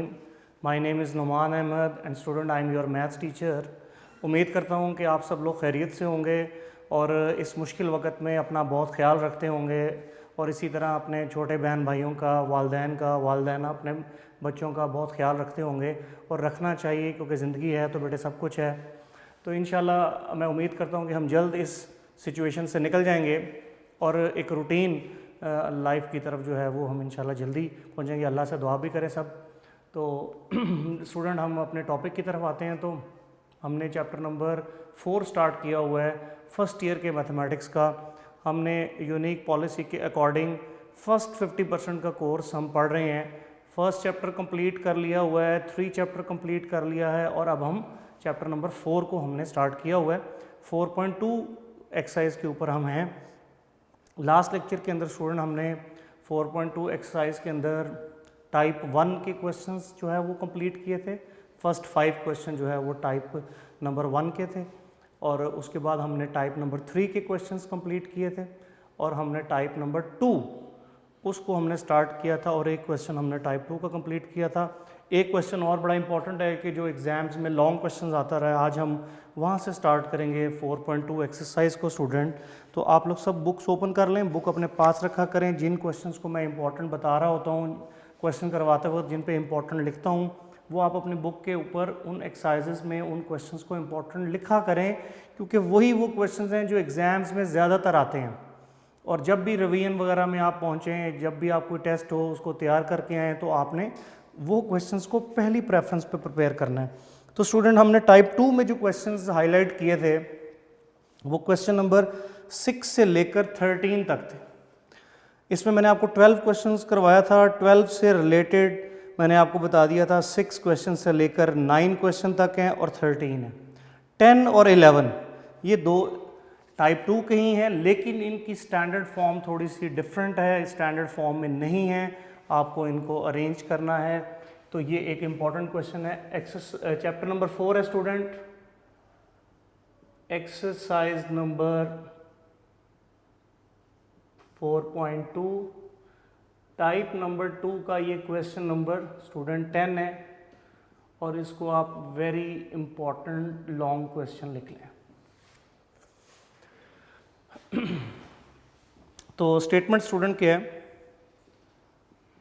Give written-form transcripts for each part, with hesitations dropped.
Rahim. My name is Numan Ahmed and student I am your maths teacher. उम्मीद करता हूँ कि आप सब लोग खैरियत से होंगे और इस मुश्किल वक्त में अपना बहुत ख्याल रखते होंगे और इसी तरह अपने छोटे बहन भाइयों का, वालदैन अपने बच्चों का बहुत ख्याल रखते होंगे और रखना चाहिए, क्योंकि ज़िंदगी है तो बेटे सब कुछ है। तो इंशाल्लाह मैं उम्मीद करता हूँ कि हम जल्द इस सिचुएशन से निकल जाएंगे और एक रूटीन लाइफ की तरफ जो है वो हम इंशाल्लाह जल्दी पहुँचेंगे। अल्लाह से दुआ भी करें सब। तो स्टूडेंट हम अपने टॉपिक की तरफ आते हैं। तो हमने चैप्टर नंबर 4 स्टार्ट किया हुआ है फर्स्ट ईयर के मैथमेटिक्स का। हमने यूनिक पॉलिसी के अकॉर्डिंग फर्स्ट 50% का कोर्स हम पढ़ रहे हैं। फर्स्ट चैप्टर कंप्लीट कर लिया हुआ है, 3 चैप्टर कंप्लीट कर लिया है और अब हम चैप्टर नंबर 4 को हमने स्टार्ट किया हुआ है। 4.2 एक्सरसाइज के ऊपर हम हैं। लास्ट लेक्चर के अंदर स्टूडेंट हमने 4.2 एक्सरसाइज के अंदर टाइप 1 के क्वेश्चंस जो है वो कंप्लीट किए थे। फर्स्ट 5 क्वेश्चन जो है वो टाइप नंबर 1 के थे और उसके बाद हमने टाइप नंबर 3 के क्वेश्चंस कंप्लीट किए थे और हमने टाइप नंबर 2 उसको हमने स्टार्ट किया था और एक क्वेश्चन हमने टाइप 2 का कंप्लीट किया था। एक क्वेश्चन और बड़ा इंपॉर्टेंट है कि जो एग्ज़ाम्स में लॉन्ग क्वेश्चन आता रहा है, आज हम वहाँ से स्टार्ट करेंगे 4.2 एक्सरसाइज को। स्टूडेंट तो आप लोग सब बुक्स ओपन कर लें, बुक अपने पास रखा करें। जिन क्वेश्चंस को मैं इंपॉर्टेंट बता रहा होता हूँ क्वेश्चन करवाते वक्त, जिन पे इंपॉर्टेंट लिखता हूँ, वो आप अपनी बुक के ऊपर उन एक्सरसाइजेस में उन क्वेश्चंस को इंपॉर्टेंट लिखा करें, क्योंकि वही वो क्वेश्चंस हैं जो एग्ज़ाम्स में ज़्यादातर आते हैं। और जब भी रिवीजन वगैरह में आप पहुँचें, जब भी आप कोई टेस्ट हो उसको तैयार करके आएँ, तो आपने वो क्वेश्चंस को पहली प्रेफरेंस पे प्रिपेयर करना है। तो स्टूडेंट हमने टाइप 2 में जो क्वेश्चंस हाईलाइट किए थे वो क्वेश्चन नंबर 6 से लेकर 13 तक थे। इसमें मैंने आपको 12 क्वेश्चंस करवाया था। 12 से रिलेटेड मैंने आपको बता दिया था 6 क्वेश्चन से लेकर 9 क्वेश्चन तक हैं और 13 है। 10 और 11 ये दो टाइप 2 के ही हैं, लेकिन इनकी स्टैंडर्ड फॉर्म थोड़ी सी डिफरेंट है, स्टैंडर्ड फॉर्म में नहीं है, आपको इनको अरेंज करना है। तो ये एक इम्पॉर्टेंट क्वेश्चन है। चैप्टर नंबर 4 है student, exercise number 4.2 type number 2 का ये क्वेश्चन नंबर स्टूडेंट 10 है और इसको आप वेरी इंपॉर्टेंट लॉन्ग क्वेश्चन लिख लें। तो स्टेटमेंट स्टूडेंट क्या है?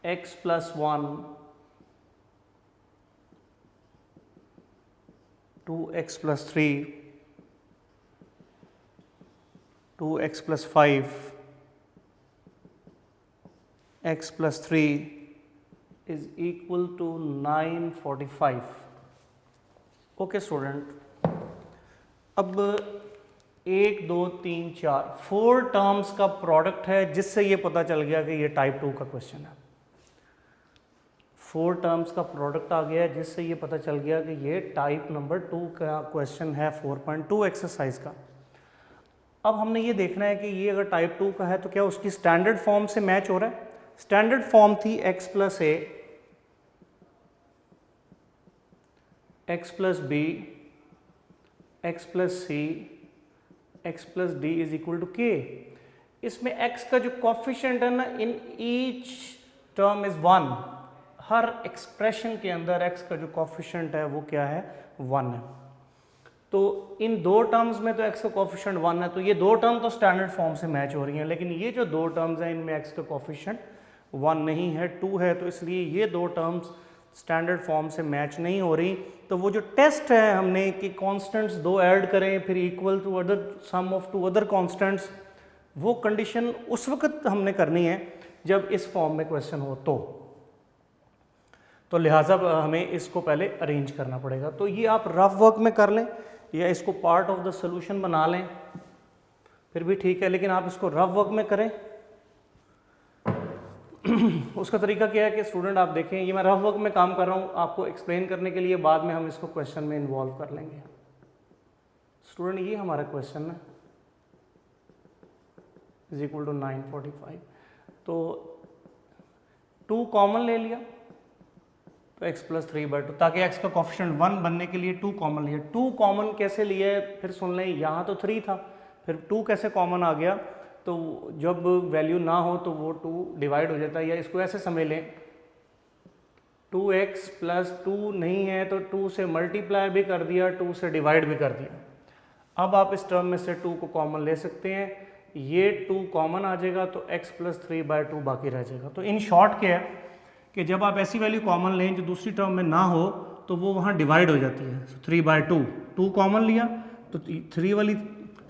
x + 1 2x + 3 2x + 5 x + 3 is equal to 945। Okay student, अब 1 2 3 4 4 टर्म्स का प्रोडक्ट है, जिससे ये पता चल गया कि ये टाइप 2 का क्वेश्चन है। 4 टर्म्स का प्रोडक्ट आ गया है, जिससे ये पता चल गया कि ये टाइप नंबर 2 का क्वेश्चन है 4.2 एक्सरसाइज का। अब हमने ये देखना है कि ये अगर टाइप 2 का है तो क्या उसकी स्टैंडर्ड फॉर्म से मैच हो रहा है। स्टैंडर्ड फॉर्म थी x + a x + b x + c x + d = k। इसमें x का जो कॉफिशिएंट है ना, in each term is 1। Her expression के अंदर x का जो कॉफिशिएंट है वो क्या है? 1 है। तो इन 2 टर्म्स में तो x का कॉफिशिएंट 1 है, तो ये 2 टर्म तो स्टैंडर्ड फॉर्म से मैच हो रही हैं, लेकिन ये जो 2 टर्म्स हैं इनमें x का कॉफिशिएंट 1 नहीं है, 2 है, तो इसलिए ये 2 टर्म्स स्टैंडर्ड फॉर्म से मैच नहीं हो रही। तो वो जो टेस्ट है हमने कि कांस्टेंट्स 2 ऐड करें फिर equal to other sum of 2 other constants, वो कंडीशन उस वक्त हमने करनी है जब इस फॉर्म में क्वेश्चन हो। तो लिहाजा हमें इसको पहले अरेंज करना पड़ेगा। तो ये आप रफ वर्क में कर लें या इसको पार्ट ऑफ द सोल्यूशन बना लें, फिर भी ठीक है, लेकिन आप इसको रफ वर्क में करें। उसका तरीका क्या है कि स्टूडेंट आप देखें, ये मैं रफ वर्क में काम कर रहा हूँ आपको एक्सप्लेन करने के लिए, बाद में हम इसको क्वेश्चन में इन्वॉल्व कर लेंगे। स्टूडेंट ये हमारा क्वेश्चन है = 945। तो 2 कॉमन ले लिया तो x + 3/2, ताकि x का कॉफिशिएंट 1 बनने के लिए 2 कॉमन लिया। 2 कॉमन कैसे लिए फिर सुन लें, यहाँ तो 3 था, फिर 2 कैसे कॉमन आ गया? तो जब वैल्यू ना हो तो वो 2 डिवाइड हो जाता है, या इसको ऐसे समझ लें 2x प्लस 2 नहीं है तो 2 से मल्टीप्लाई भी कर दिया, 2 से डिवाइड भी कर दिया। अब आप इस टर्म में से 2 को कॉमन ले सकते हैं, ये 2 कॉमन आ जाएगा तो x प्लस 3/2 बाकी रह जाएगा। तो इन शॉर्ट क्या है कि जब आप ऐसी वैल्यू कॉमन लें जो दूसरी टर्म में ना हो तो वो वहाँ डिवाइड हो जाती है। 3/2, 2 कॉमन लिया तो 3 वाली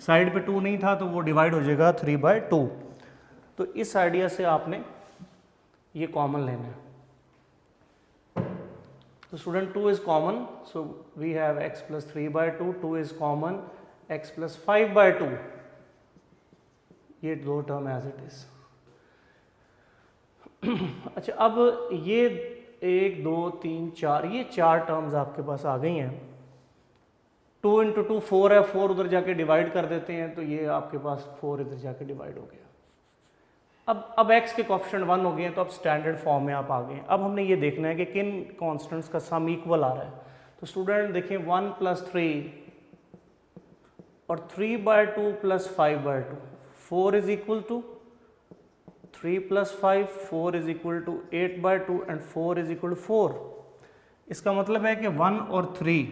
साइड पे 2 नहीं था तो वो डिवाइड हो जाएगा 3/2। तो इस आइडिया से आपने ये कॉमन लेना है। तो student 2 is common, so we have x plus 3/2, 2 is common, x plus 5/2, ये दो टर्म एज इट इज। अच्छा, अब ये 1 2 3 4 ये 4 टर्म्स आपके पास आ गई हैं। 2 × 2 4 है, 4 उधर जाके डिवाइड कर देते हैं तो ये आपके पास 4 इधर जाके डिवाइड हो गया। अब x के कोएफिशिएंट 1 हो गए हैं तो अब स्टैंडर्ड फॉर्म में आप आ गए हैं। अब हमने ये देखना है कि किन कॉन्स्टेंट्स का सम इक्वल आ रहा है। तो स्टूडेंट देखिए 1 प्लस 3 और 3/2 plus 5/2, 4 is equal to 3 plus 5, 4 is equal to 8/2 and 4 is equal to 4। इसका मतलब है कि 1 और 3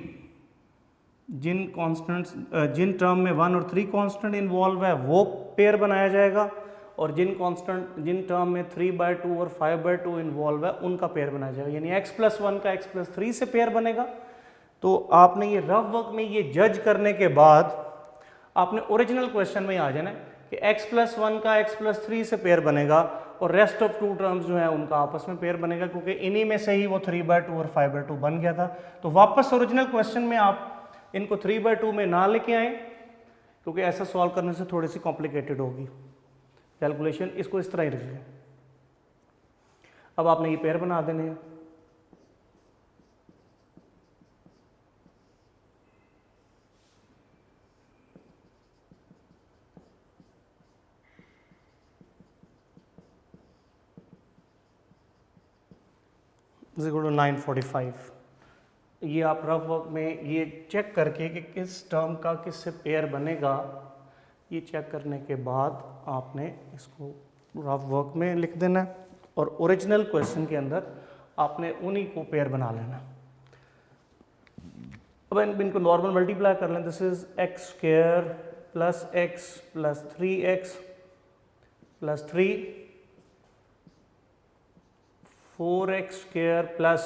जिन कॉन्स्टेंट्स जिन टर्म में 1 और 3 कॉन्स्टेंट इन्वॉल्व है वो पेयर बनाया जाएगा, और जिन टर्म में 3/2 और 5/2 इन्वॉल्व है उनका पेयर बनाया जाएगा। यानी x प्लस 1 का x प्लस 3 से पेयर बनेगा। तो आपने ये रफ वर्क में ये जज करने के बाद आपने ओरिजिनल क्वेश्चन में आ जाना है कि x प्लस 1 का x प्लस 3 से पेयर बनेगा और रेस्ट ऑफ 2 टर्म्स जो है उनका आपस में पेयर बनेगा, क्योंकि इन्हीं में से ही वो 3/2 और 5/2 बन गया था। तो वापस ओरिजिनल क्वेश्चन में आप इनको 3/2 में ना लेके आए, क्योंकि ऐसा सॉल्व करने से थोड़ी सी कॉम्प्लिकेटेड होगी कैलकुलेशन। इसको इस तरह ही रखिए। अब आपने ये पेयर बना देने हैं। Equal to 945। ये आप रफ वर्क में ये चेक करके कि किस टर्म का किससे पेयर बनेगा, ये चेक करने के बाद आपने इसको रफ वर्क में लिख देना है और ओरिजिनल क्वेश्चन के अंदर आपने उन्हीं को पेयर बना लेना। अब इनको नॉर्मल मल्टीप्लाई कर लें। This is x² plus x plus 3x plus 3, 4x² plus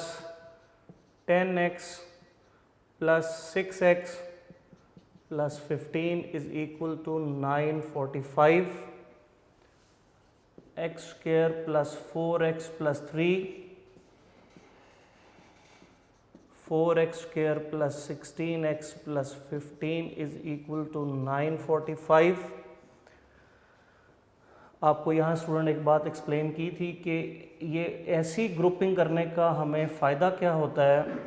10x plus 6x plus 15 is equal to 945। x² plus 4x plus 3, 4x² plus 16x plus 15 is equal to 945। आपको यहाँ student एक बात explain की थी कि ये ऐसी ग्रुपिंग करने का हमें फ़ायदा क्या होता है।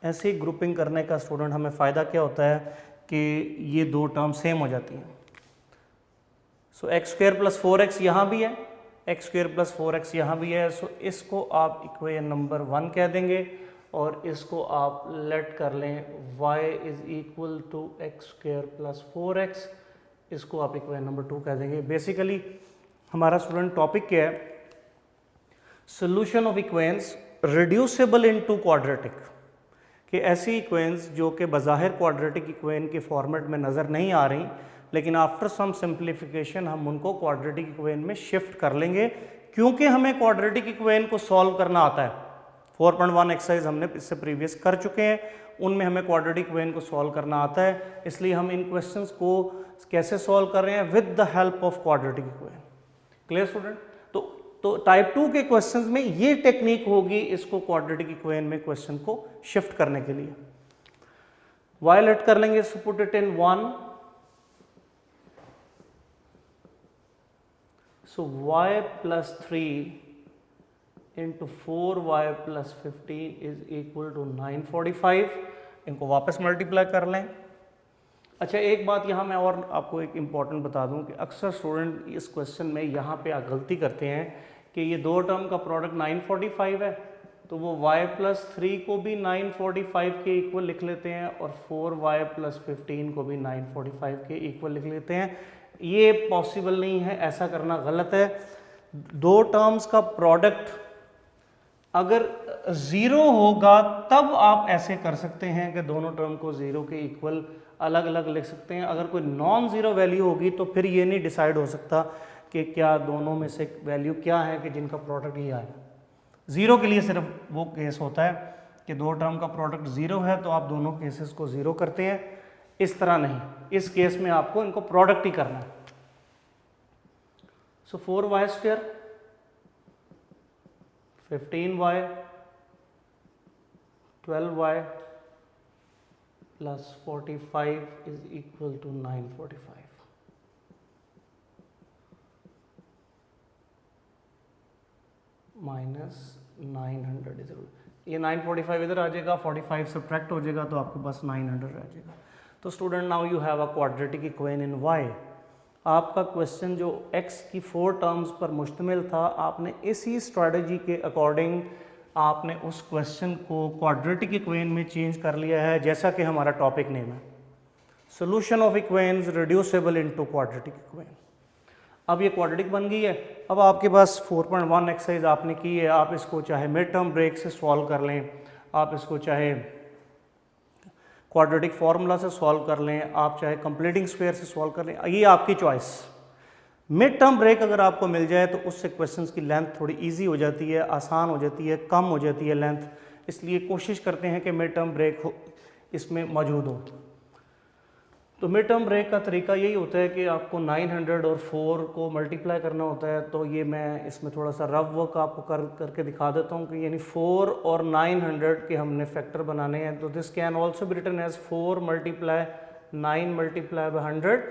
ऐसी ग्रुपिंग करने का स्टूडेंट हमें फ़ायदा क्या होता है कि ये दो टर्म सेम हो जाती हैं। सो x² प्लस 4x यहाँ भी है, x² प्लस 4x यहाँ भी है। सो इसको आप इक्वेशन नंबर 1 कह देंगे और इसको आप लेट कर लें y is equal to x² plus 4x, इसको आप इक्वेशन नंबर 2 कह देंगे। बेसिकली हमारा स्टूडेंट टॉपिक क्या है, solution of equations reducible into quadratic, कि ऐसी इक्वेशंस जो कि बज़ाहिर क्वाड्रेटिक इक्वेशन के फॉर्मेट में नज़र नहीं आ रही, लेकिन आफ्टर सम सिंप्लीफिकेशन हम उनको क्वाड्रेटिक इक्वेशन में शिफ्ट कर लेंगे, क्योंकि हमें क्वाड्रेटिक इक्वेशन को सॉल्व करना आता है। 4.1 एक्सरसाइज हमने इससे प्रीवियस कर चुके हैं, उनमें हमें क्वाड्रेटिक इक्वेशन को सॉल्व करना आता है। इसलिए हम इन क्वेश्चंस को कैसे सॉल्व कर रहे हैं, with the help of quadratic equation. Clear student? तो टाइप 2 के क्वेश्चंस में ये टेक्निक होगी इसको क्वाड्रेटिक इक्वेशन में क्वेश्चन को शिफ्ट करने के लिए। y लेट कर लेंगे, so put it in 1, so y plus 3 into 4y plus 15 is equal to 945। इनको वापस मल्टीप्लाई कर लें। अच्छा, एक बात यहाँ मैं और आपको एक इम्पॉर्टेंट बता दूँ कि अक्सर स्टूडेंट इस क्वेश्चन में यहाँ पे गलती करते हैं कि ये दो टर्म का प्रोडक्ट 945 है, तो वो y प्लस 3 को भी 945 के इक्वल लिख लेते हैं और 4y प्लस 15 को भी 945 के इक्वल लिख लेते हैं। ये पॉसिबल नहीं है, ऐसा करना गलत है। दो टर्म्स का प्रोडक्ट अगर ज़ीरो होगा तब आप ऐसे कर सकते हैं कि दोनों टर्म को ज़ीरो के इक्वल अलग अलग लिख सकते हैं। अगर कोई नॉन ज़ीरो वैल्यू होगी तो फिर ये नहीं डिसाइड हो सकता कि क्या दोनों में से वैल्यू क्या है कि जिनका प्रोडक्ट ये आएगा। ज़ीरो के लिए सिर्फ वो केस होता है कि दो टर्म का प्रोडक्ट ज़ीरो है तो आप दोनों केसेस को ज़ीरो करते हैं, इस तरह नहीं। इस केस में आपको इनको प्रोडक्ट ही करना है। सो 4y² 15y 12y plus 45 is equal to 945 minus 900 is equal, ये 945 इधर आ जाएगा, 45 सब्ट्रैक्ट हो जाएगा तो आपके पास 900 रह जाएगा। तो student now you have a quadratic equation in y। आपका क्वेश्चन जो x की 4 टर्म्स पर मुश्तमिल था, आपने इसी स्ट्रेटजी के अकॉर्डिंग आपने उस क्वेश्चन को क्वाड्रेटिक इक्वेशन में चेंज कर लिया है, जैसा कि हमारा टॉपिक नेम है, solution of equations reducible into quadratic equation. अब ये क्वाड्रेटिक बन गई है। अब आपके पास 4.1 एक्सरसाइज आपने की है, आप इसको चाहे मिड टर्म ब्रेक से सॉल्व कर लें, आप इसको चाहे क्वाड्रेटिक फार्मूला से सॉल्व कर लें, आप चाहे कंप्लीटिंग स्क्वायर से सॉल्व कर लें, ये आपकी चॉइस। मिड टर्म ब्रेक अगर आपको मिल जाए तो उससे क्वेश्चंस की लेंथ थोड़ी इजी हो जाती है, आसान हो जाती है, कम हो जाती है लेंथ, इसलिए कोशिश करते हैं कि मिड टर्म ब्रेक हो इसमें मौजूद हो। तो मिड टर्म ब्रेक का तरीका यही होता है कि आपको 900 और 4 को मल्टीप्लाई करना होता है। तो ये मैं इसमें थोड़ा सा रफ वर्क आपको करके दिखा देता हूँ कि यानी 4 और 900 के हमने फैक्टर बनाने हैं। तो this can also be written as 4 multiply 9 multiply by 100,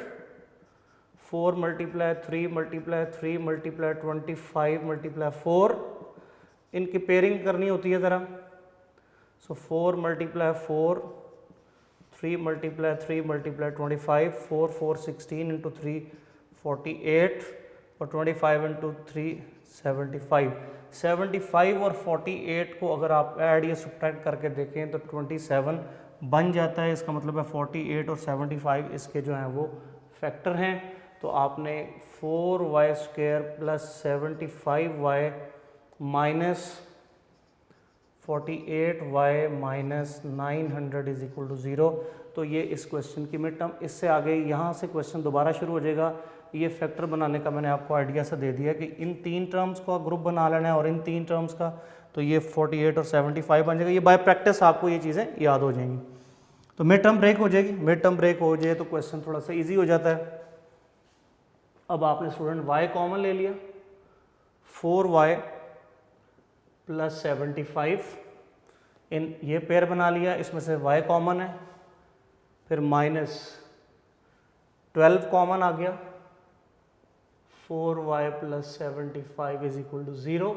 4 multiply 3 multiply 3 multiply 25 multiply 4। इनकी पेयरिंग करनी होती है ज़रा। So 4 multiply 4, 3 multiply 3 multiply 25, 4 4 16 into 3 48 और 25 इंटू 3 75। 75 और 48 को अगर आप ऐड या सब्ट्रैक्ट करके देखें तो 27 बन जाता है। इसका मतलब है 48 और 75 इसके जो हैं वो फैक्टर हैं। तो आपने 4y² plus 75y minus 48y minus 900 is equal to 0। तो ये इस क्वेश्चन की मिड टर्म। इससे आगे यहाँ से क्वेश्चन दोबारा शुरू हो जाएगा। ये फैक्टर बनाने का मैंने आपको आइडिया सा दे दिया कि इन 3 टर्म्स का ग्रुप बना लेना है और इन 3 टर्म्स का, तो ये 48 और 75 बन जाएगा। ये बाय प्रैक्टिस आपको ये चीज़ें याद हो जाएंगी। तो मिड टर्म ब्रेक हो जाएगी। मिड टर्म ब्रेक हो जाए तो क्वेश्चन थोड़ा सा ईजी हो जाता है। अब आपने स्टूडेंट y कॉमन ले लिया, 4y प्लस 75, इन ये पेयर बना लिया, इसमें से y कॉमन है, फिर माइनस 12 कॉमन आ गया, 4y plus 75 is equal to 0,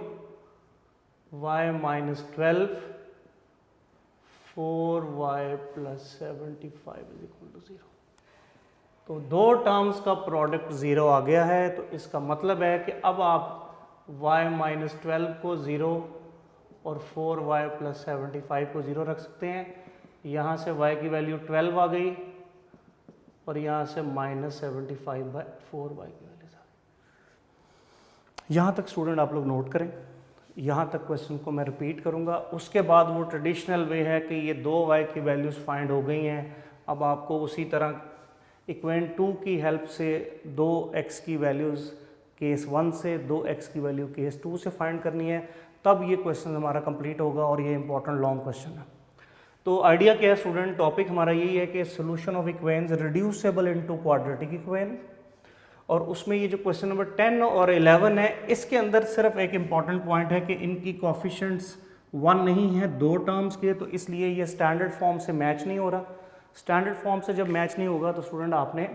y minus 12, 4y plus 75 is equal to 0। तो दो टर्म्स का प्रोडक्ट 0 आ गया है। तो इसका मतलब है कि अब आप y माइनस 12 को 0 और 4y प्लस 75 को 0 रख सकते हैं। यहाँ से y की वैल्यू 12 आ गई और यहाँ से माइनस 75/4y की वैल्यू आ गई। यहाँ तक स्टूडेंट आप लोग नोट करें। यहाँ तक क्वेश्चन को मैं रिपीट करूँगा। उसके बाद वो ट्रेडिशनल वे है कि ये 2y की वैल्यूज़ फाइंड हो गई हैं। अब आपको उसी तरह इक्वेशन 2 की हेल्प से 2x की वैल्यूज़ केस 1 से 2x की वैल्यू केस 2 से फाइंड करनी है, तब ये क्वेश्चन हमारा कंप्लीट होगा और ये इंपॉर्टेंट लॉन्ग क्वेश्चन है। तो आइडिया क्या है स्टूडेंट, टॉपिक हमारा यही है कि solution of equations reducible into quadratic equation. और उसमें ये जो क्वेश्चन नंबर 10 और 11 है, इसके अंदर सिर्फ एक इम्पॉर्टेंट पॉइंट है कि इनकी कोफिशिएंट्स 1 नहीं है, 2 टर्म्स के, तो इसलिए ये स्टैंडर्ड फॉर्म से मैच नहीं हो रहा। स्टैंडर्ड फॉर्म से जब मैच नहीं होगा तो स्टूडेंट आपने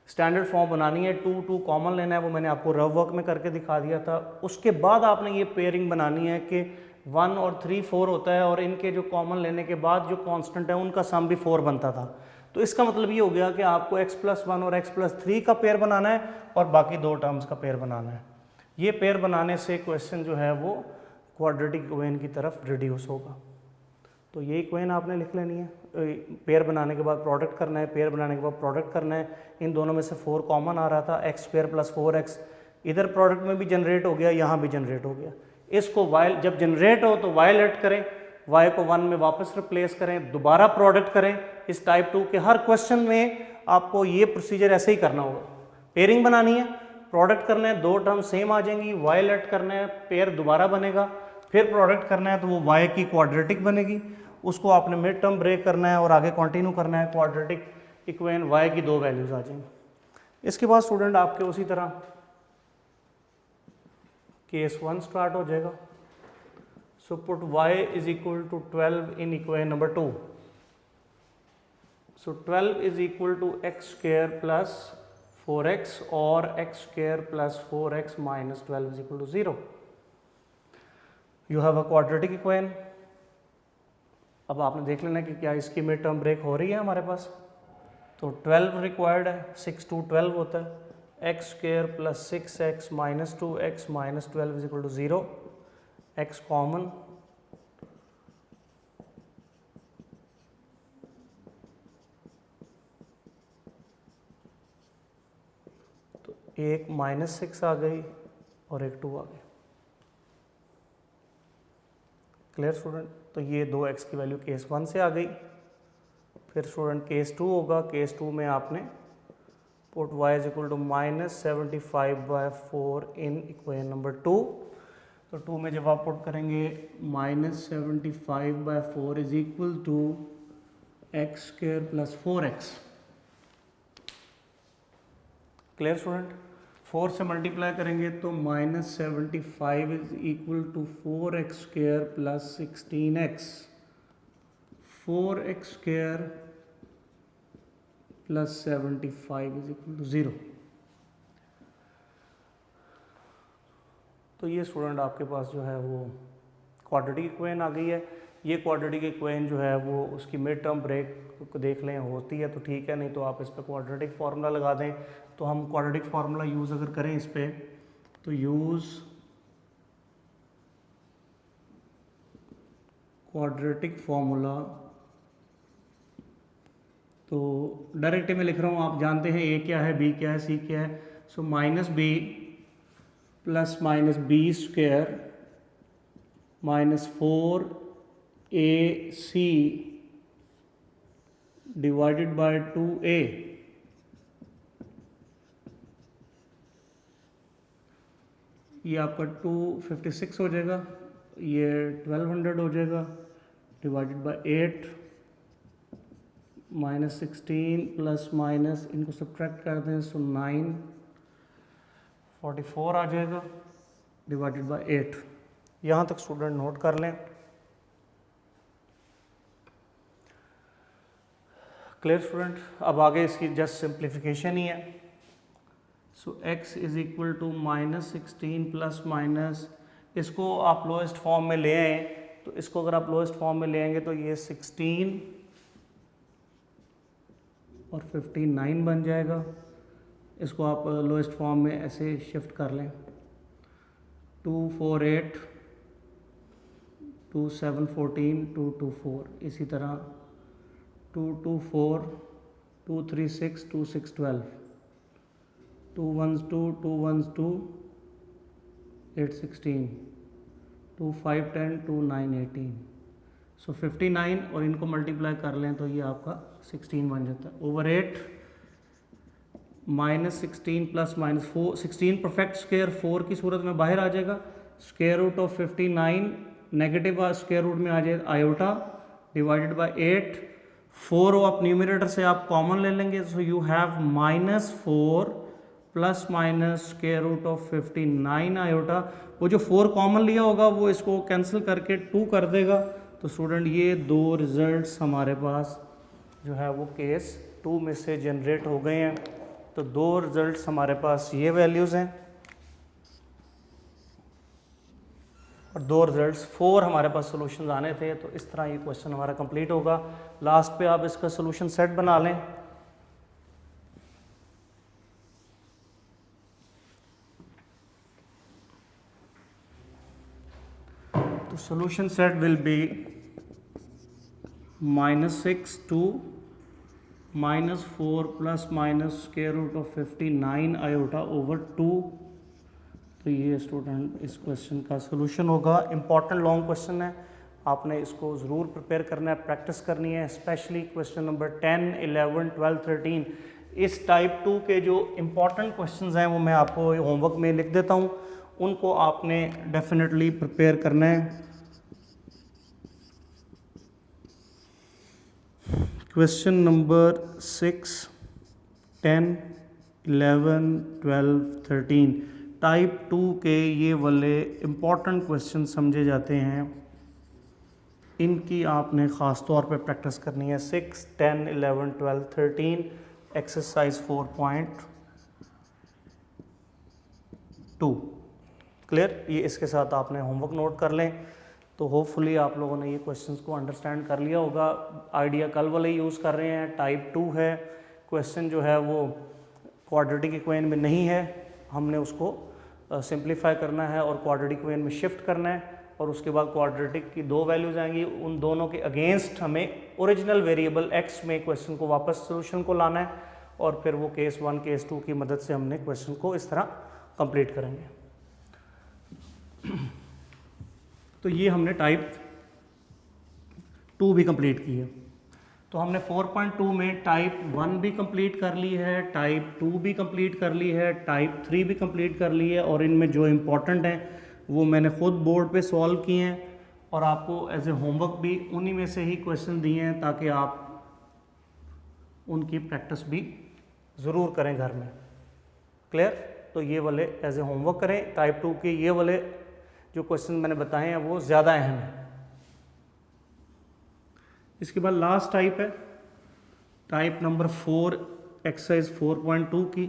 स्टैंडर्ड फॉर्म बनानी है। 2 2 कॉमन लेना है, वो मैंने आपको रफ वर्क में करके दिखा दिया था। उसके बाद आपने ये पेयरिंग बनानी है कि 1 और 3 4 होता है और इनके जो कॉमन लेने के बाद जो कांस्टेंट है उनका सम भी 4 बनता था। तो इसका मतलब ये हो गया कि आपको x+1 और x+3 का पेयर बनाना है और बाकी 2 टर्म्स का पेयर बनाना है। ये पेयर बनाने से क्वेश्चन जो है वो क्वाड्रेटिक इक्वेशन की तरफ रिड्यूस होगा। तो ये इक्वेशन आपने लिख लेनी है। पेयर बनाने के बाद प्रोडक्ट करना है, पेयर बनाने के बाद प्रोडक्ट करना है। इन दोनों में से 4 कॉमन आ रहा था, एक्स स्क्वायर प्लस 4x इधर प्रोडक्ट में भी जनरेट हो गया, यहाँ भी जनरेट हो गया। इसको वाइल जब जनरेट हो तो वायलेट करें, y को 1 में वापस रिप्लेस करें, दोबारा प्रोडक्ट करें। इस टाइप 2 के हर क्वेश्चन में आपको ये प्रोसीजर ऐसे ही करना होगा। पेयरिंग बनानी है, प्रोडक्ट करना है, 2 टर्म सेम आ जाएंगी, वायलेट करना है, पेयर दोबारा बनेगा, फिर प्रोडक्ट करना है तो वो y की क्वाड्रेटिक बनेगी, उसको आपने मिड टर्म ब्रेक करना है और आगे कंटिन्यू करना है, क्वाड्रेटिक इक्वेशन y की 2 वैल्यूज आ जाएंगी। इसके बाद स्टूडेंट आपके उसी तरह केस 1 स्टार्ट हो जाएगा। So put y is equal to 12 in equation number 2। So 12 is equal to x square plus 4x और x square plus 4x minus 12 is equal to 0। You have a quadratic equation. अब आपने देख लेना कि क्या इसकी मिड टर्म ब्रेक हो रही है हमारे पास। तो 12 रिक्वायर्ड है, 6 to 12 होता है, x square plus 6x minus 2x minus 12 is equal to 0, x common, तो एक -6 आ गई और एक 2 आ गई। Clear student? तो ये 2x की वैल्यू केस 1 से आ गई। फिर स्टूडेंट केस 2 होगा, केस 2 में आपने put y is equal to -75/4 in equation number 2। तो 2 में जब आप पुट करेंगे -75/4 is equal to x square plus 4x। Clear student? 4 से मल्टीप्लाई करेंगे तो -75 is equal to 4x square plus 16x, 4x square plus 75 is equal to 0। तो ये स्टूडेंट आपके पास जो है वो क्वाड्रेटिक इक्वेशन आ गई है। ये क्वाड्रेटिक इक्वेशन जो है वो उसकी मिड टर्म ब्रेक को देख लें होती है तो ठीक है, नहीं तो आप इस पर क्वाड्रेटिक फार्मूला लगा दें। तो हम क्वाड्रेटिक फार्मूला यूज़ अगर करें इस पर, तो यूज़ क्वाड्रेटिक फार्मूला, तो डायरेक्ट में लिख रहा हूँ, आप जानते हैं a क्या है, b क्या है, c क्या है। सो -b plus -b square minus 4ac divided by 2a, ये आपका 256 हो जाएगा, ये 1200 हो जाएगा, डिवाइडेड बाय 8 -16 प्लस माइनस इनको सब्ट्रैक्ट कर दें सो 944 आ जाएगा, डिवाइडेड बाय 8। यहाँ तक स्टूडेंट नोट कर लें। Clear student? अब आगे इसकी जस्ट सिंप्लीफिकेशन ही है। So x is equal to -16 plus minus, इसको आप लोएस्ट फॉर्म में ले आएँ, तो इसको अगर आप लोएस्ट फॉर्म में ले आएंगे तो ये 16 और 59 बन जाएगा। इसको आप लोएस्ट फॉर्म में ऐसे शिफ्ट कर लें, 248 2714 224, इसी तरह 224 236 2612 212 212 816 2510 2918। सो 59 और इनको मल्टीप्लाई कर लें तो ये आपका 16 बन जाता है ओवर 8 -16 प्लस -4, 16 परफेक्ट स्क्वायर 4 की सूरत में बाहर आ जाएगा, square root of 59 negative square root में आ जाए आयोटा डिवाइडेड बाय 8, 4 आप न्यूमरेटर से आप कॉमन ले लेंगे, so you have -4 plus minus square root of 59 iota. वो जो 4 कॉमन लिया होगा वो इसको कैंसिल करके 2 कर देगा। तो स्टूडेंट ये 2 रिजल्ट्स हमारे पास जो है वो केस 2 में से जनरेट हो गए हैं। तो 2 रिजल्ट्स हमारे पास ये वैल्यूज़ हैं और 2 रिजल्ट्स 4 हमारे पास सॉल्यूशंस आने थे। तो इस तरह ये क्वेश्चन हमारा कंप्लीट होगा। लास्ट पे आप इसका सॉल्यूशन सेट बना लें। तो solution set will be -6 to -4 plus minus square root of 59 iota over 2। तो ये स्टूडेंट इस क्वेश्चन का सोल्यूशन होगा। इम्पॉर्टेंट लॉन्ग क्वेश्चन है, आपने इसको ज़रूर प्रिपेयर करना है, प्रैक्टिस करनी है, स्पेशली क्वेश्चन नंबर 10, 11, 12, 13। इस टाइप 2 के जो इम्पॉर्टेंट क्वेश्चंस हैं वो मैं आपको होमवर्क में लिख देता हूँ, उनको आपने डेफिनेटली प्रिपेयर करना है। क्वेश्चन नंबर 6, 10, 11, 12, 13 टाइप 2 के ये वाले इम्पॉर्टेंट क्वेश्चन समझे जाते हैं, इनकी आपने ख़ास तौर पे प्रैक्टिस करनी है। 6, 10, 11, 12, 13 एक्सरसाइज 4.2 क्लियर। ये इसके साथ आपने होमवर्क नोट कर लें, तो होपफुली आप लोगों ने ये क्वेश्चंस को अंडरस्टैंड कर लिया होगा। आइडिया कल वाले यूज़ कर रहे हैं, टाइप 2 है, क्वेश्चन जो है वो क्वाड्रेटिक इक्वेशन में नहीं है, हमने उसको सिंप्लीफाई करना है और क्वाड्रेटिक इक्वेशन में शिफ्ट करना है, और उसके बाद क्वाड्रेटिक की 2 वैल्यूज़ आएंगी, उन दोनों के अगेंस्ट हमें ओरिजिनल वेरिएबल x में क्वेश्चन को वापस सोल्यूशन को लाना है, और फिर वो केस 1 केस 2 की मदद से हमने क्वेश्चन को इस तरह कंप्लीट करेंगे। तो ये हमने टाइप 2 भी कंप्लीट की है। तो हमने 4.2 में टाइप 1 भी कंप्लीट कर ली है, टाइप 2 भी कंप्लीट कर ली है, टाइप 3 भी कंप्लीट कर ली है, और इनमें जो इम्पोर्टेंट हैं वो मैंने खुद बोर्ड पे सॉल्व किए हैं, और आपको एज ए होमवर्क भी उन्हीं में से ही क्वेश्चन दिए हैं, ताकि आप उनकी प्रैक्टिस भी ज़रूर करें घर में। क्लियर। तो ये वाले एज ए होमवर्क करें। टाइप 2 के ये वाले जो क्वेश्चन मैंने बताए हैं वो ज़्यादा अहम है। इसके बाद लास्ट टाइप है टाइप नंबर 4 एक्सरसाइज 4.2 की,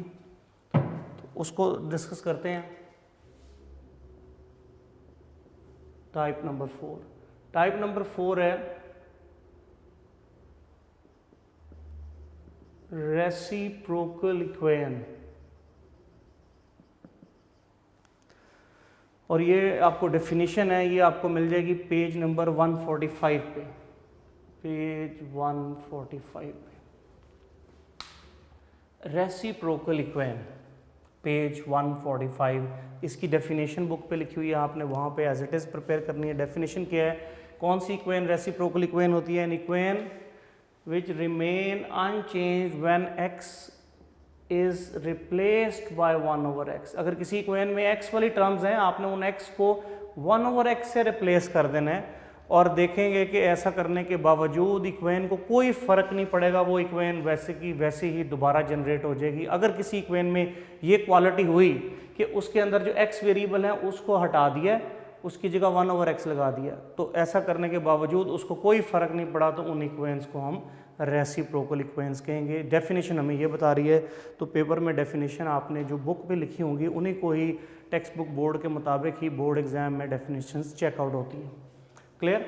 तो उसको डिस्कस करते हैं। टाइप नंबर 4 है रेसिप्रोकल इक्वेशन, और ये आपको डेफिनेशन है, ये आपको मिल जाएगी पेज नंबर 145 पे, पेज 145 पे। रेसिप्रोकल इक्वेशन पेज 145, इसकी डेफिनेशन बुक पे लिखी हुई है, आपने वहाँ पे एज इट इज़ प्रिपेयर करनी है। डेफिनेशन क्या है, कौन सी इक्वेशन रेसिप्रोकल इक्वेशन होती है? An equation which remain unchanged when x is replaced by 1/x। अगर किसी इक्वेशन में x वाली टर्म्स हैं, आपने उन x को 1/x से रिप्लेस कर देना है, और देखेंगे कि ऐसा करने के बावजूद इक्वेशन को कोई फ़र्क नहीं पड़ेगा, वो इक्वेशन वैसे की वैसे ही दोबारा जनरेट हो जाएगी। अगर किसी इक्वेशन में ये क्वालिटी हुई कि उसके अंदर जो x वेरिएबल है उसको हटा दिया, उसकी जगह 1/x लगा दिया, तो ऐसा करने के बावजूद उसको कोई फ़र्क नहीं पड़ा, तो उन इक्वेशंस को हम रेसिप्रोकल इक्वेशंस कहेंगे। डेफिनेशन हमें ये बता रही है, तो पेपर में डेफिनेशन आपने जो बुक पे लिखी होंगी उन्हीं को ही टेक्स्ट बुक बोर्ड के मुताबिक ही बोर्ड एग्जाम में डेफिनेशंस चेकआउट होती हैं। क्लियर।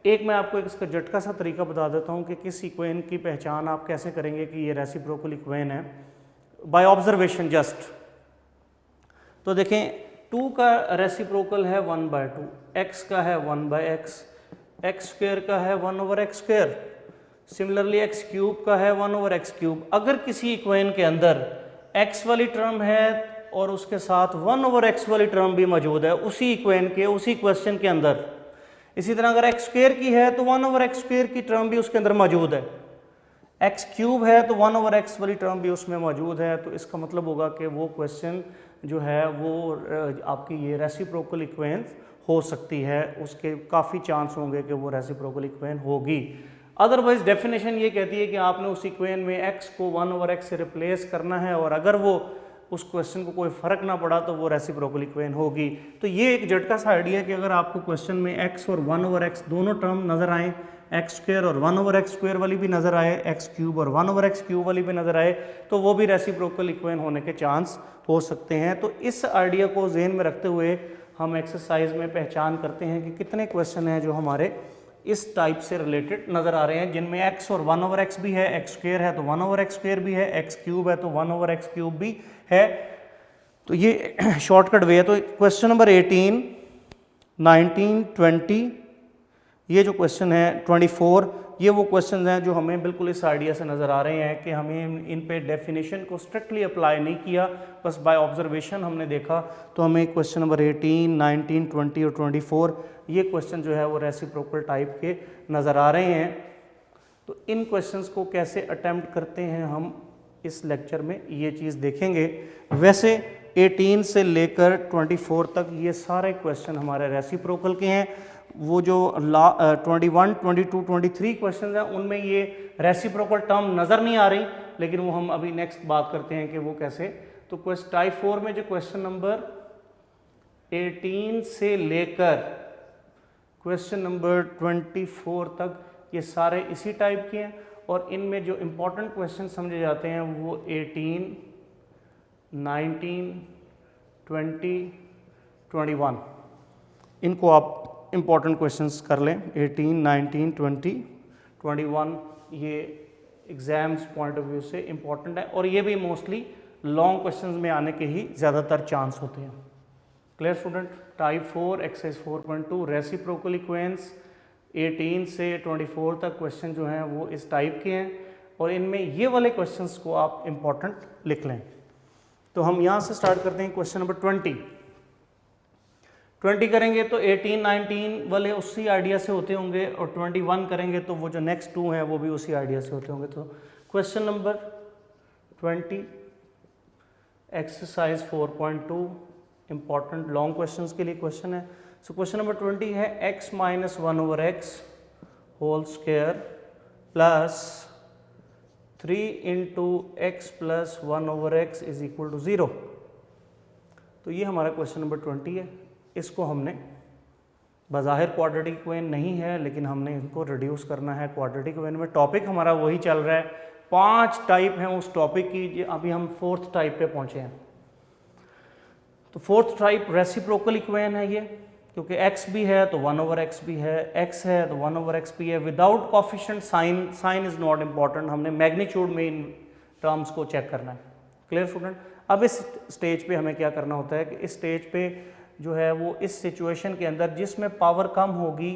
एक मैं आपको इसका झटका सा तरीका बता देता हूँ कि किस इक्वेशन की पहचान आप कैसे करेंगे कि ये रेसिप्रोकल इक्वेशन है, बाय ऑब्जर्वेशन जस्ट। तो देखें 2 का रेसिप्रोकल है 1/2, x का है 1/x, x स्क्वायर का है 1/x square, similarly x cube का है 1/x क्यूब। अगर किसी इक्वेशन के अंदर x वाली टर्म है और उसके साथ 1/x वाली टर्म भी मौजूद है उसी इक्वेशन के उसी क्वेश्चन के अंदर, इसी तरह अगर x स्क्वायर की है तो 1/x स्क्वायर की टर्म भी उसके अंदर मौजूद है, x क्यूब है तो 1/x वाली टर्म भी उसमें मौजूद है, तो इसका मतलब होगा कि वो क्वेश्चन जो है वो आपकी ये रेसिप्रोकल इक्वेशन हो सकती है, उसके काफ़ी चांस होंगे कि वो रेसिप्रोकल इक्वेशन होगी। अदरवाइज डेफिनेशन ये कहती है कि आपने उस इक्वेशन में x को 1/x से रिप्लेस करना है, और अगर वो उस क्वेश्चन को कोई फ़र्क ना पड़ा तो वो रेसिप्रोकल इक्वेशन होगी। तो ये एक झटका सा आइडिया है कि अगर आपको क्वेश्चन में x और 1/x दोनों टर्म नज़र आए, x स्क्वायर और 1/x स्क्वायर वाली भी नज़र आए, x क्यूब और 1/x क्यूब वाली भी नज़र आए, तो वो भी रेसिप्रोकल इक्वेशन होने के चांस हो सकते हैं। तो इस आइडिया को जहन में रखते हुए हम एक्सरसाइज में पहचान करते हैं कि कितने क्वेश्चन हैं जो हमारे इस टाइप से रिलेटेड नज़र आ रहे हैं, जिनमें x और 1/x भी है, x स्क्वायर है तो 1/x स्क्वायर भी है, x क्यूब है तो 1/x क्यूब भी है। तो ये शॉर्टकट वे है। तो क्वेश्चन नंबर 18, 19, 20 ये जो क्वेश्चन है 24, ये वो क्वेश्चन हैं जो हमें बिल्कुल इस आइडिया से नज़र आ रहे हैं कि हमें इन पे डेफिनेशन को स्ट्रिक्टली अप्लाई नहीं किया, बस बाय ऑब्जर्वेशन हमने देखा। तो हमें क्वेश्चन नंबर 18, 19, 20 और 24 ये क्वेश्चन जो है वो रेसिप्रोकल टाइप के नज़र आ रहे हैं। तो इन क्वेश्चंस को कैसे अटेम्प्ट करते हैं हम इस लेक्चर में ये चीज़ देखेंगे। वैसे 18 से लेकर 24 तक ये सारे क्वेश्चन हमारे रेसिप्रोकल के हैं। वो जो 21, 22, 23 क्वेश्चन हैं उनमें ये रेसिप्रोकल टर्म नज़र नहीं आ रही, लेकिन वो हम अभी नेक्स्ट बात करते हैं कि वो कैसे। तो टाइप 4 में जो क्वेश्चन नंबर 18 से लेकर क्वेश्चन नंबर 24 तक ये सारे इसी टाइप के हैं, और इनमें जो इम्पोर्टेंट क्वेश्चन समझे जाते हैं वो 18, 19, 20, 21, इनको आप इम्पॉर्टेंट क्वेश्चंस कर लें। 18, 19, 20, 21 ये एग्ज़ाम्स पॉइंट ऑफ व्यू से इम्पॉर्टेंट है, और ये भी मोस्टली लॉन्ग क्वेश्चंस में आने के ही ज़्यादातर चांस होते हैं। Clear student? Type 4 exercise 4.2 reciprocal equations 18 से 24 तक क्वेश्चन जो हैं वो इस टाइप के हैं, और इनमें ये वाले क्वेश्चंस को आप इम्पॉर्टेंट लिख लें। तो हम यहाँ से स्टार्ट करते हैं क्वेश्चन नंबर 20 करेंगे तो 18, 19 वाले उसी आइडिया से होते होंगे, और 21 करेंगे तो वो जो नेक्स्ट 2 हैं वो भी उसी आइडिया से होते होंगे। तो question number 20 exercise 4.2 important long questions के लिए क्वेश्चन है। सो क्वेश्चन नंबर 20 है x minus 1/x whole square plus 3 into x plus 1/x is equal to 0। तो ये हमारा क्वेश्चन नंबर 20 है। इसको हमने बज़ाहिर क्वाड्रेटिक इक्वेशन नहीं है, लेकिन हमने इनको रिड्यूस करना है क्वाड्रेटिक इक्वेशन में। टॉपिक हमारा वही चल रहा है, 5 टाइप हैं उस टॉपिक की, अभी हम 4th टाइप पे पहुंचे हैं। तो 4th टाइप रेसिप्रोकल इक्वेशन है ये, क्योंकि x भी है तो 1/x भी है, x है तो 1/x भी है, without coefficient sign. Sign is not important, हमने मैग्नीट्यूड में इन टर्म्स को चेक करना है। Clear student? अब इस स्टेज पे हमें क्या करना होता है कि इस स्टेज पे जो है वो इस सिचुएशन के अंदर जिसमें पावर कम होगी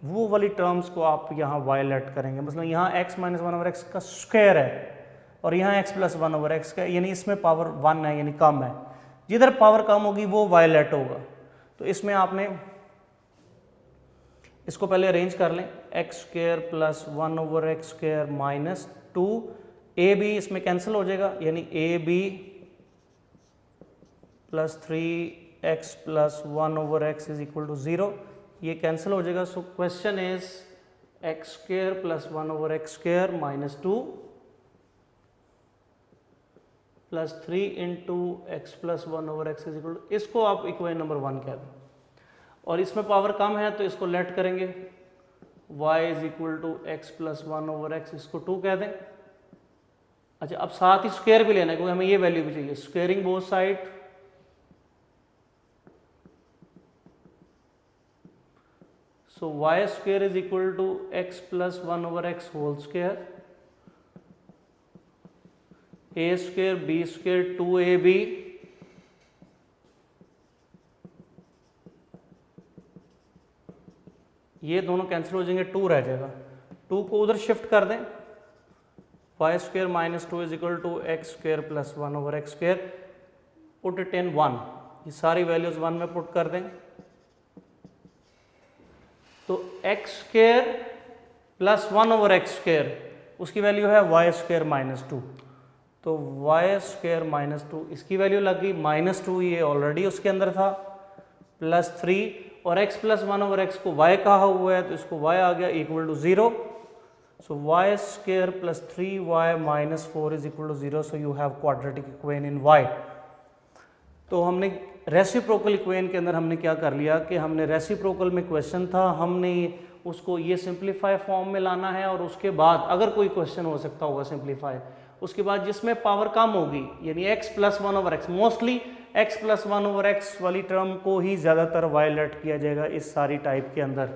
वो वाली टर्म्स को आप यहाँ वायलेट करेंगे। मतलब यहाँ x माइनस 1/x का स्क्वायर है और यहाँ x प्लस 1/x का, यानी इसमें पावर 1 है यानी कम है। जिधर पावर कम होगी वो वायलेट होगा। तो इसमें आपने इसको पहले अरेंज कर लें, x square plus 1/x square minus 2, A B इसमें कैंसिल हो जाएगा, यानी A B plus 3x plus 1/x is equal to 0, ये कैंसिल हो जाएगा। So question is x square plus 1/x square minus 2 plus 3 into x plus 1/x is equal to, इसको आप equation number 1 कह दें। और इसमें पावर कम है तो इसको लेट करेंगे, y is equal to x plus 1/x, इसको 2 कह दें। अच्छा, अब साथ ही स्क्वायर भी लेना है क्योंकि हमें ये वैल्यू भी चाहिए। Squaring both side, so y square is equal to x plus 1/x whole square, a square b square 2ab, ये दोनों कैंसिल हो जाएंगे, 2 रह जाएगा। 2 को उधर शिफ्ट कर दें, y square minus 2 is equal to x square plus 1/x square, put it in 1, ये सारी वैल्यूज 1 में पुट कर दें। तो x square plus 1/x square उसकी वैल्यू है y स्क्वायर माइनस 2, तो y स्क्वायर माइनस 2 इसकी वैल्यू लग गई माइनस 2, ये ऑलरेडी उसके अंदर था, प्लस 3 और x प्लस 1/x को y कहा हुआ है तो इसको y आ गया equal to 0। So y square plus 3y minus 4 is equal to 0, so you have quadratic equation in y। तो हमने रेसिप्रोकल इक्वेशन के अंदर हमने क्या कर लिया कि हमने रेसिप्रोकल में क्वेश्चन था, हमने उसको ये सिंप्लीफाई फॉर्म में लाना है, और उसके बाद अगर कोई क्वेश्चन हो सकता होगा सिंप्लीफाई, उसके बाद जिसमें पावर कम होगी यानी x plus 1/x, mostly x plus 1/x वाली टर्म को ही ज़्यादातर वायलेट किया जाएगा इस सारी टाइप के अंदर।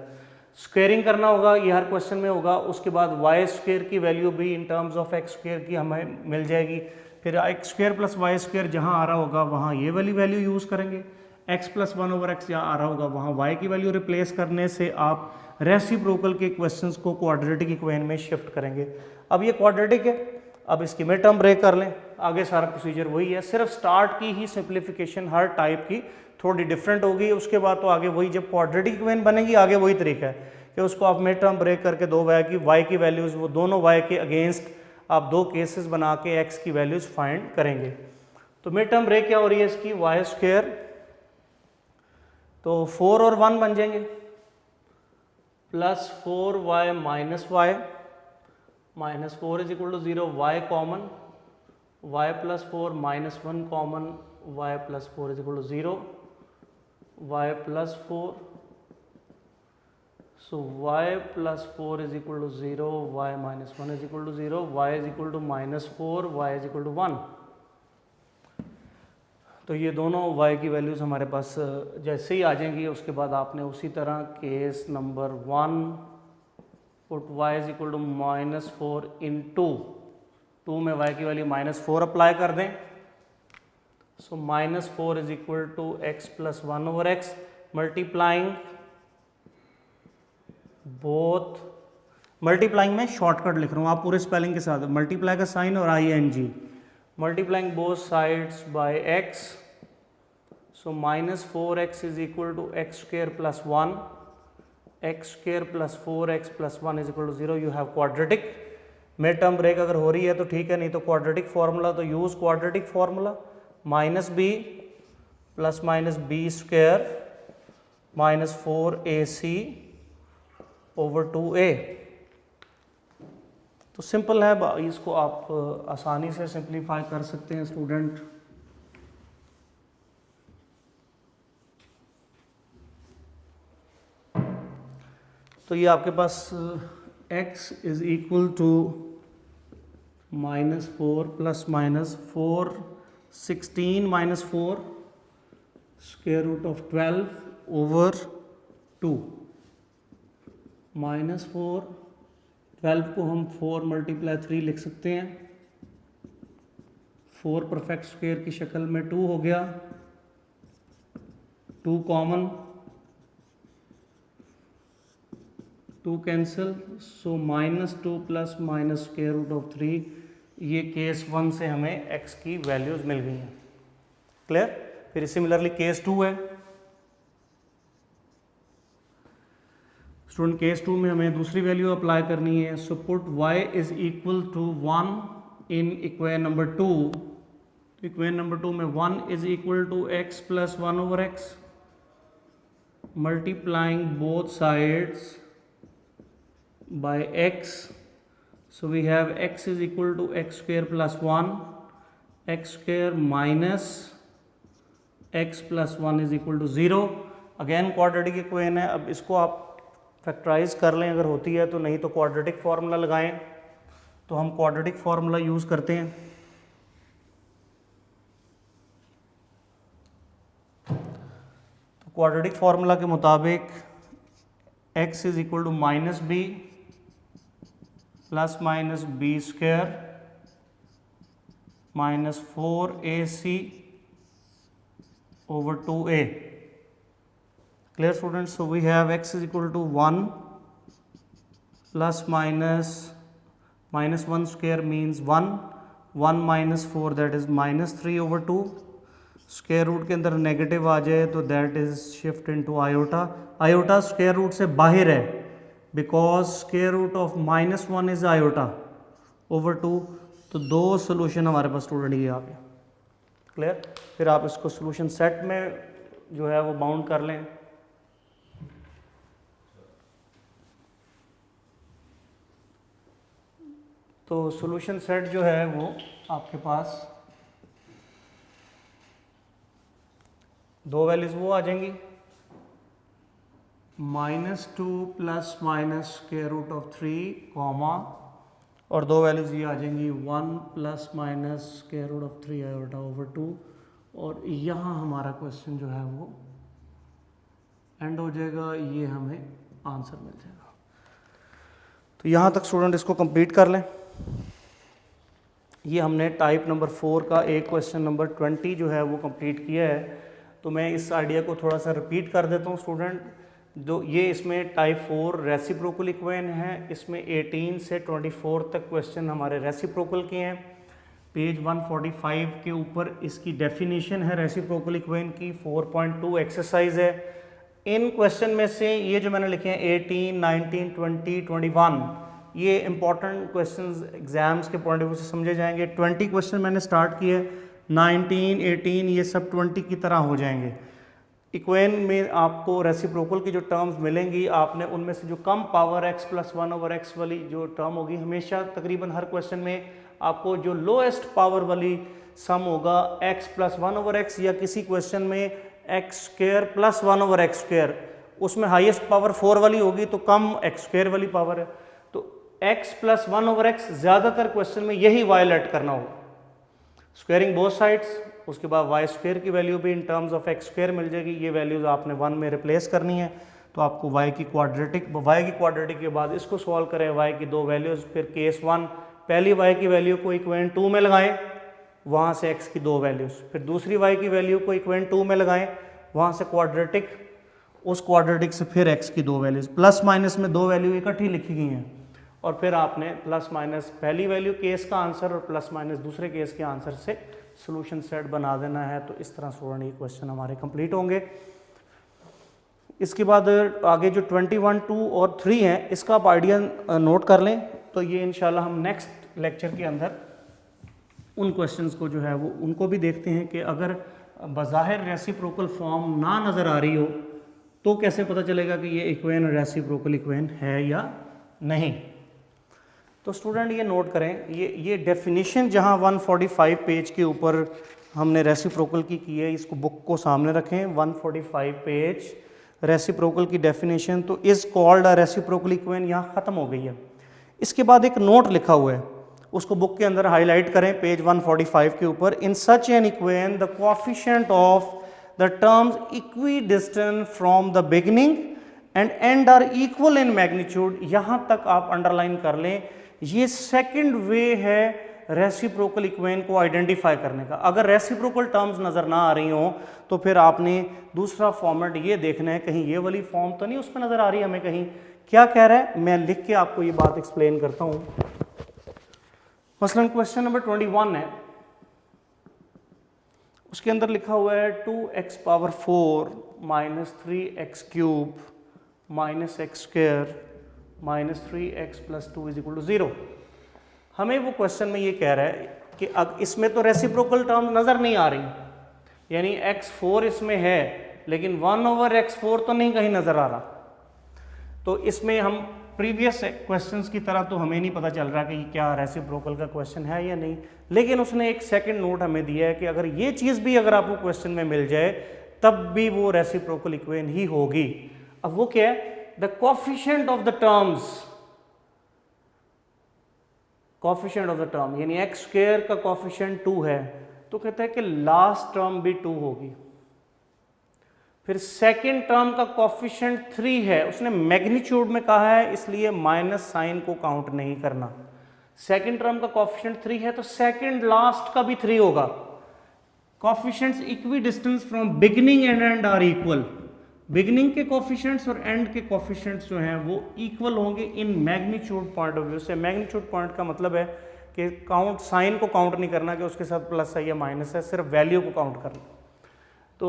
स्क्वेयरिंग करना होगा, ये हर क्वेश्चन में होगा। उसके बाद y स्क्वायर की वैल्यू भी in terms of x square की हमें मिल जाएगी। फिर x square plus y square जहाँ आ रहा होगा वहाँ ये वाली वैल्यू यूज़ करेंगे, x प्लस 1/x जहाँ आ रहा होगा वहाँ y की वैल्यू रिप्लेस करने से आप रेसिप्रोकल के क्वेश्चंस को क्वाड्रेटिक इक्वेशन में शिफ्ट करेंगे। अब ये क्वाड्रेटिक है, अब इसकी मिड टर्म ब्रेक कर लें, आगे सारा प्रोसीजर वही है, सिर्फ स्टार्ट की ही सिंप्लीफिकेशन हर टाइप की थोड़ी डिफरेंट होगी, उसके बाद तो आगे वही, जब क्वाड्रेटिक इक्वेशन बनेगी आगे वही तरीका है कि उसको आप मिड टर्म ब्रेक करके दो वाई की वैल्यूज़, वो दोनों वाई के अगेंस्ट आप दो केसेस बना के एक्स की वैल्यूज़ फाइंड करेंगे। तो मिड टर्म ब्रेक क्या हो रही है इसकी, वाई स्क्वायर, तो 4 और 1 बन जाएंगे, plus 4y minus y, minus 4 is equal to 0, y common, y plus 4 minus 1 common, y plus 4 is equal to 0, y plus 4, so y plus 4 is equal to 0, y minus 1 is equal to 0, y is equal to minus 4, y is equal to 1। तो ये दोनों y की values हमारे पास जैसे ही आ जाएंगी, उसके बाद आपने उसी तरह case number 1 put y is equal to minus 4 into 2 में y की वैल्यू minus 4 अप्लाई कर दें, so minus 4 is equal to x plus 1 over x, multiplying both, multiplying में शॉर्टकट लिख रहा हूँ, आप पूरे स्पेलिंग के साथ, मल्टीप्लाई का साइन और ING, multiplying both sides by x, so minus 4x is equal to x square plus 1, x square plus 4x plus 1 is equal to 0। You have quadratic. Mid term break अगर हो रही है तो ठीक है, नहीं तो क्वाड्रेटिक फॉर्मूला, तो use quadratic formula, minus b plus minus b square minus 4ac over 2a। तो सिंपल है, इसको आप आसानी से सिंप्लीफाई कर सकते हैं स्टूडेंट। तो ये आपके पास x is equal to minus 4 plus minus 4 16 minus 4 square root of 12 over 2, minus 4, 12 को हम 4 मल्टीप्लाई 3 लिख सकते हैं, 4 परफेक्ट स्क्वायर की शक्ल में 2 हो गया, 2 common, 2 cancel, so minus 2 plus minus square root of 3। ये केस 1 से हमें x की वैल्यूज मिल गई हैं, क्लियर। फिर सिमिलरली केस 2 है स्टूडेंट, केस 2 में हमें दूसरी वैल्यू अप्लाई करनी है, so put y is equal to 1 in equation number 2। Equation number 2 में 1 is equal to x plus 1 over x, multiplying both sides by x, so we have x is equal to x square plus 1, x square minus x plus 1 is equal to 0। Again quadratic equation है, अब इसको आप factorise कर लें अगर होती है तो, नहीं तो क्वाड्रेटिक फार्मूला लगाएं, तो हम क्वाड्रेटिक फार्मूला यूज़ करते हैं। तो क्वाड्रेटिक फार्मूला के मुताबिक x is equal to minus b plus minus b square minus 4ac over 2a, clear students. So we have x is equal to 1 plus minus 1 square means 1, 1 minus 4 that is minus 3 over 2, square root के अंदर negative आ जाए तो that is shift into iota. Iota square root से बाहर है because square root of minus 1 is iota over 2। तो दो सोल्यूशन हमारे पास स्टूडेंट ये आ गया, क्लियर। फिर आप इसको सोल्यूशन सेट में जो है वो बाउंड कर लें। तो सोल्यूशन सेट जो है वो आपके पास दो वैल्यूज वो आ जाएंगी, -2 plus minus square root of 3 comma, और दो वैल्यूज ये आ जाएंगी 1 plus minus square root of 3 iota over 2। और यहाँ हमारा क्वेश्चन जो है वो एंड हो जाएगा, ये हमें आंसर मिल जाएगा। तो यहाँ तक स्टूडेंट इसको कंप्लीट कर लें। ये हमने टाइप नंबर 4 का एक क्वेश्चन नंबर 20 जो है वो कंप्लीट किया है। तो मैं इस आइडिया को थोड़ा सा रिपीट कर देता हूँ स्टूडेंट। जो ये इसमें टाइप 4 रेसिप्रोकल इक्वेशन है, इसमें 18 से 24 तक क्वेश्चन हमारे रेसिप्रोकल के हैं। पेज 145 के ऊपर इसकी डेफिनेशन है रेसिप्रोकल इक्वेशन की, 4.2 एक्सरसाइज है। इन क्वेश्चन में से ये जो मैंने लिखे हैं 18, 19, 20, 21, ये इंपॉर्टेंट क्वेश्चंस एग्जाम्स के पॉइंट ऑफ व्यू से समझे जाएंगे। 20 क्वेश्चन मैंने स्टार्ट किए, 19, 18 ये सब 20 की तरह हो जाएंगे। इक्वेशन में आपको रेसिप्रोकल की जो टर्म्स मिलेंगी, आपने उनमें से जो कम पावर x + 1/x वाली जो टर्म होगी, हमेशा तकरीबन हर क्वेश्चन में आपको जो लोएस्ट पावर वाली सम होगा x + 1/x, या किसी क्वेश्चन में x² + 1/x², उसमें हाईएस्ट पावर 4 वाली होगी तो कम x² वाली पावर है। तो x + 1/x ज़्यादातर क्वेश्चन में यही वायलेट करना होगा, स्क्वेयरिंग बोथ साइड्स। उसके बाद y² की वैल्यू भी इन टर्म्स ऑफ x² मिल जाएगी, ये वैल्यूज आपने 1 में रिप्लेस करनी है। तो आपको y की क्वाड्रेटिक के बाद इसको सॉल्व करें, y की 2 वैल्यूज, फिर केस 1 पहली y की वैल्यू को इक्वेशन 2 में लगाएं, वहाँ से x की 2 वैल्यूज, फिर दूसरी y की वैल्यू को इक्वेशन 2 में लगाएं, वहाँ से क्वाड्रेटिक, उस क्वाड्रेटिक से फिर x की 2 वैल्यूज, प्लस माइनस में 2 वैल्यू इकट्ठी लिखी गई हैं, और फिर आपने प्लस माइनस पहली वैल्यू केस का आंसर और प्लस माइनस दूसरे केस के आंसर से सॉल्यूशन सेट बना देना है। तो इस तरह स्टूडेंट ये क्वेश्चन हमारे कंप्लीट होंगे। इसके बाद आगे जो 21, 2 और 3 हैं, इसका आप आइडिया नोट कर लें। तो ये इंशाल्लाह हम नेक्स्ट लेक्चर के अंदर उन क्वेश्चंस को जो है वो उनको भी देखते हैं कि अगर बज़ाहिर रेसिप्रोकल फॉर्म ना नज़र आ रही हो तो कैसे पता चलेगा कि ये इक्वेशन रेसिप्रोकल इक्वेशन है या नहीं। तो स्टूडेंट ये नोट करें, ये डेफिनेशन जहाँ 145 पेज के ऊपर हमने रेसिप्रोकल की है, इसको बुक को सामने रखें, 145 पेज रेसिप्रोकल की डेफिनेशन। तो is called a reciprocal equation यहाँ ख़त्म हो गई है। इसके बाद एक नोट लिखा हुआ है, उसको बुक के अंदर हाईलाइट करें पेज 145 के ऊपर। In such an equation the coefficient of the terms equidistant from the beginning and end are equal in magnitude. यहाँ तक आप अंडरलाइन कर लें, ये सेकंड वे है रेसिप्रोकल इक्वेशन को आइडेंटिफाई करने का। अगर रेसिप्रोकल टर्म्स नज़र ना आ रही हो तो फिर आपने दूसरा फॉर्मेट ये देखना है, कहीं ये वाली फॉर्म तो नहीं उसमें नज़र आ रही है हमें, कहीं क्या कह रहा है, मैं लिख के आपको ये बात एक्सप्लेन करता हूँ। मसलन क्वेश्चन नंबर 21 है, उसके अंदर लिखा हुआ है 2x⁴ - 3x³ - x² - 3x + 2 = 0। हमें वो क्वेश्चन में ये कह रहा है कि अब इसमें तो रेसिप्रोकल टर्म नज़र नहीं आ रही, यानी x4 इसमें है लेकिन 1/x4 तो नहीं कहीं नज़र आ रहा। तो इसमें हम प्रीवियस क्वेश्चंस की तरह तो हमें नहीं पता चल रहा कि क्या रेसिप्रोकल का क्वेश्चन है या नहीं, लेकिन उसने एक सेकंड नोट हमें दिया है कि अगर ये चीज़ भी अगर आपको क्वेश्चन में मिल जाए तब भी वो रेसिप्रोकल इक्वेशन ही होगी। अब वो क्या है, the coefficient of the terms, coefficient of the term यानी x² का कोएफिशिएंट 2 है, तो कहता है कि लास्ट टर्म भी 2 होगी। फिर सेकेंड टर्म का कोएफिशिएंट 3 है, उसने मैग्नीट्यूड में कहा है इसलिए माइनस साइन को काउंट नहीं करना। सेकेंड टर्म का कोएफिशिएंट 3 है तो सेकेंड लास्ट का भी 3 होगा। Coefficients equidistance from beginning and end are equal. Beginning के कोएफिशिएंट्स और एंड के कोएफिशिएंट्स जो हैं वो इक्वल होंगे in magnitude point of view से। मैग्नीट्यूड पॉइंट का मतलब है कि काउंट, साइन को काउंट नहीं करना कि उसके साथ प्लस है या माइनस है, सिर्फ वैल्यू को काउंट करना। तो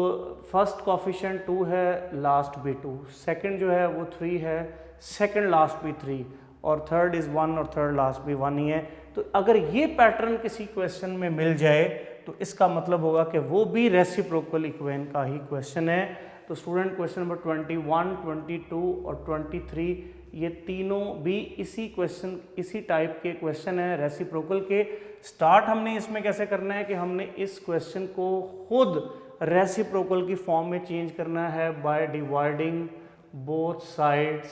फर्स्ट कोएफिशिएंट 2 है, लास्ट भी 2, सेकंड जो है वो 3 है, सेकंड लास्ट भी 3, और थर्ड इज़ 1 और थर्ड लास्ट भी 1 ही है। तो अगर ये पैटर्न किसी क्वेश्चन में मिल जाए तो इसका मतलब होगा कि वो भी रेसिप्रोकल इक्वेशन का ही क्वेश्चन है। तो स्टूडेंट क्वेश्चन नंबर 21, 22 और 23 ये तीनों भी इसी टाइप के क्वेश्चन है रेसिप्रोकल के। स्टार्ट हमने इसमें कैसे करना है कि हमने इस क्वेश्चन को खुद रेसिप्रोकल की फॉर्म में चेंज करना है by dividing both sides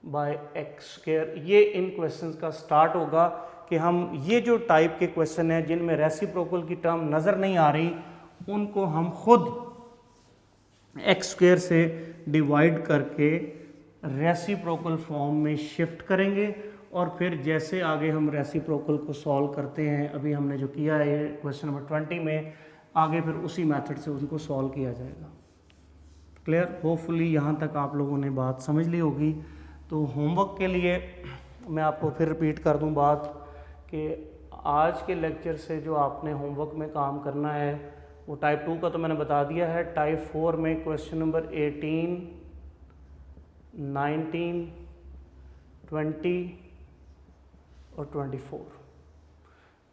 bye x²। ये इन क्वेश्चंस का स्टार्ट होगा कि हम ये जो टाइप के क्वेश्चन हैं जिनमें रेसिप्रोकल की टर्म नज़र नहीं आ रही, उनको हम खुद x² से डिवाइड करके रेसिप्रोकल फॉर्म में शिफ्ट करेंगे, और फिर जैसे आगे हम रेसिप्रोकल को सॉल्व करते हैं, अभी हमने जो किया है क्वेश्चन नंबर 20 में, आगे फिर उसी मेथड से उनको सॉल्व किया जाएगा। क्लियर? होपफुली यहाँ तक आप लोगों ने बात समझ ली होगी। तो होमवर्क के लिए मैं आपको फिर रिपीट कर दूँ बात कि आज के लेक्चर से जो आपने होमवर्क में काम करना है वो टाइप 2 का तो मैंने बता दिया है। टाइप 4 में क्वेश्चन नंबर 18, 19, 20 और 24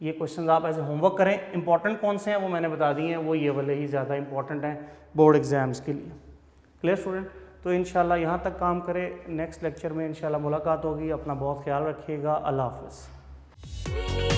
ये क्वेश्चंस आप ऐसे होमवर्क करें। इंपॉर्टेंट कौन से हैं वो मैंने बता दिए हैं, वो ये वाले ही ज़्यादा इंपॉर्टेंट हैं बोर्ड एग्ज़ाम्स के लिए। Clear student? तो इंशाल्लाह यहाँ तक काम करें। नेक्स्ट लेक्चर में इंशाल्लाह मुलाकात होगी। अपना बहुत ख्याल रखिएगा। अल्लाह हाफ़िज़।